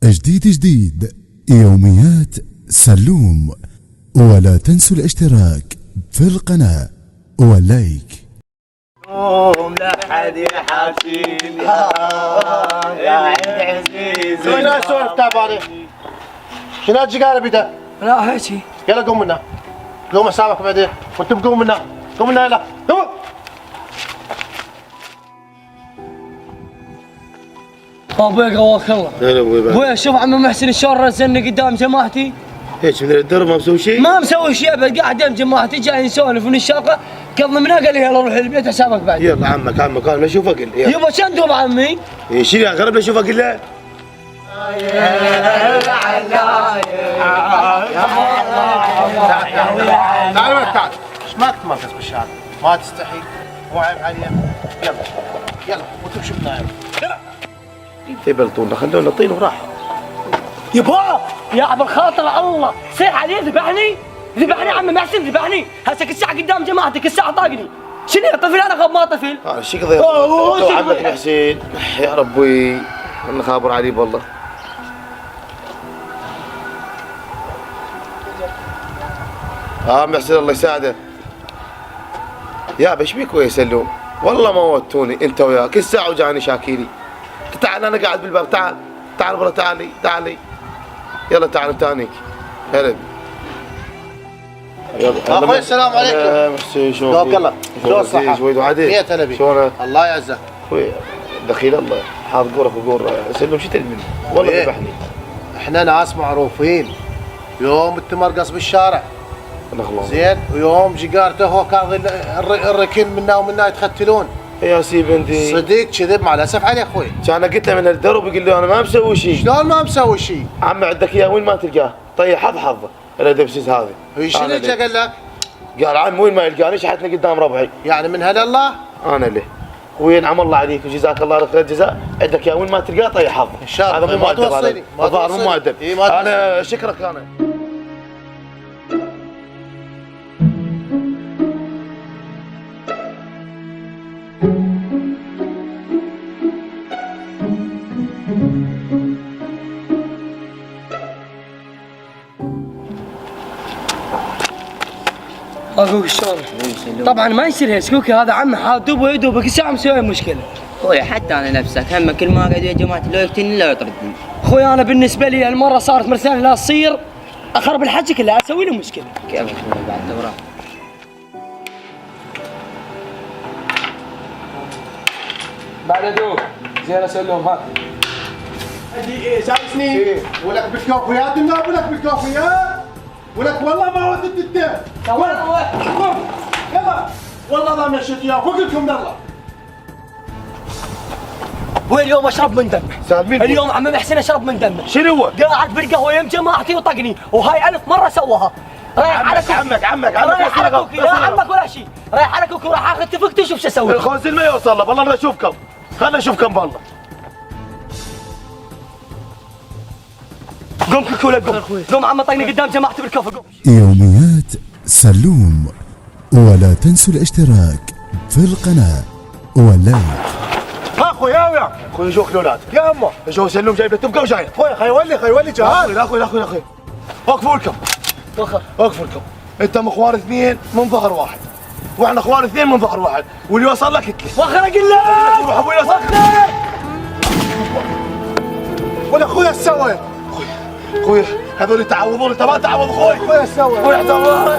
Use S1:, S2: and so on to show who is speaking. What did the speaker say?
S1: جديد يوميات سلوم. ولا تنسوا الاشتراك في القناة واللايك.
S2: قوم لا حد يحاسيني يا عند عزيز.
S3: وين السولف تابعني؟ شنو الجيجاره بدا؟
S2: لا هيك.
S3: يلا قوم منا. قوم حسابك بعدين، وانتم قوم منا. قوم منا يلا. قوم.
S2: ابوي قواك الله.
S4: هلا ابوي بعد.
S2: ابوي شوف عم محسن شلون رزني قدام جماعتي.
S4: هيك من الدرب ما مسوي شيء؟
S2: ما مسوي شيء ابد، قاعد قدام جماعتي جاي نسولف من الشاقه، كظمنا قال لي يلا روح البيت حسابك بعد.
S4: يلا عمك انا اشوفك
S2: يبا شن دوب عمي؟
S4: شيل غرب اشوفك الا
S3: تعال وين تعال؟ ايش ماك تمركز بالشارع؟ ما تستحي؟ مو عيب عليك؟ يلا يلا وانتم شفنا يلا.
S4: يبلطونا خلونا نطين وراح.
S2: يبا يا عبر خاطر الله صيح عليه ذبحني عمي محسن ذبحني هسه كل ساعه قدام جماعتك الساعه طاقني شنو يا طفل انا غب ما طفل
S4: ايش كذا عمك محسين يا ربي انا خابر عليه والله. محسن الله يساعده. يا ايش بيك ويا سلوم؟ والله ما ودتوني انت وياه كل ساعه وجاني شاكيلي. تعال انا قاعد بالباب تعال برا تعالي يلا تعال تانيك. هلا
S3: اخوي السلام عليكم.
S4: محسن شلونك؟
S3: الله شلون الصحة؟
S4: شوي وعديل.
S3: مية هلا
S4: شلونك؟
S3: الله يعزك.
S4: اخوي دخيل الله حاط قورك وقور سلم شو تدري مني؟ والله ذبحني.
S3: احنا ناس معروفين. يوم تمرقص بالشارع زين، ويوم جيجارته هو كان الركن منا ومنا يتختلون.
S4: يا سيب انتي
S3: صديق كذب مع الاسف علي اخوي.
S4: كان قلت له من الدرب يقول له انا ما مسوي شيء.
S3: شلون ما مسوي شيء؟
S4: عمي عندك اياه وين ما تلقاه؟ طيب حظ الادبسيس هذه.
S3: شنو اللي قال لك؟
S4: قال عمي وين ما يلقاني شحتني قدام ربعي.
S3: يعني من هلا الله؟
S4: انا له وينعم الله عليك وجزاك الله خير الجزاء. عندك اياه وين ما تلقاه طيب حظ.
S3: ان شاء الله.
S4: هذا مو مؤدب
S3: توصيني
S4: هذا مو مؤدب. انا شكرك انا.
S2: اقول شلون؟ طبعا ما يصير هيك كوكي هذا عمي حاط دوب ويدوب كل ساعه مسوي مشكله.
S5: خويا حتى انا نفسك هم كل ما اقعد ويا جماعتي لا يقتلني لا يطردني.
S2: خويا انا بالنسبه لي هالمره صارت مرة ثانيه لا تصير اخرب الحكي كله اسوي له مشكله.
S5: كيفك بعد دوران؟
S6: بعد دوب زين اسلم ها.
S3: جالسني ولك بالكوفيات الناب ولك بالكوفيات ولك والله ما ودت انت. يلا والله ما مشيت يا فوق لكم يلا.
S2: واليوم اشرب من دمه.
S4: سالمين
S2: اليوم عم محسن اشرب من دمه.
S4: شنو هو؟
S2: قاعد بالقهوه يم جماعتي وطقني وهاي 1000 مره سواها. رايح على كوكي
S4: عمك
S2: رايح على كوكي لا عمك ولا شيء. رايح على كوكي وراح اخذ تفكت شوف شو اسوي.
S4: الخوزن ما يوصل له والله نشوفكم. خلنا نشوفكم والله.
S2: قوم كوكي ولا قوم عم طقني قدام جماعتي بالكوفي قوم.
S1: يوميات سلوم. ولا تنسوا الاشتراك في القناة واللايك.
S3: اخوي يا وياك.
S4: اخوي شوف الاولاد.
S3: يا امه.
S4: شو سلوم جايب له تبقى وجاي.
S3: اخوي خيولي جهال.
S4: اخوي وقفوا لكم. وقفوا لكم. انتم اخوان اثنين من ظهر واحد. واحنا اخوان اثنين من ظهر واحد، واللي وصل لك اتلي.
S2: وخر اقول لك.
S4: روح ابوي وصل.
S3: ولا اخوي ايش سوى؟
S4: اخوي هذول يتعوضون انت ما تعوض اخوي.
S3: اخوي ايش سوى؟
S4: ويحت الله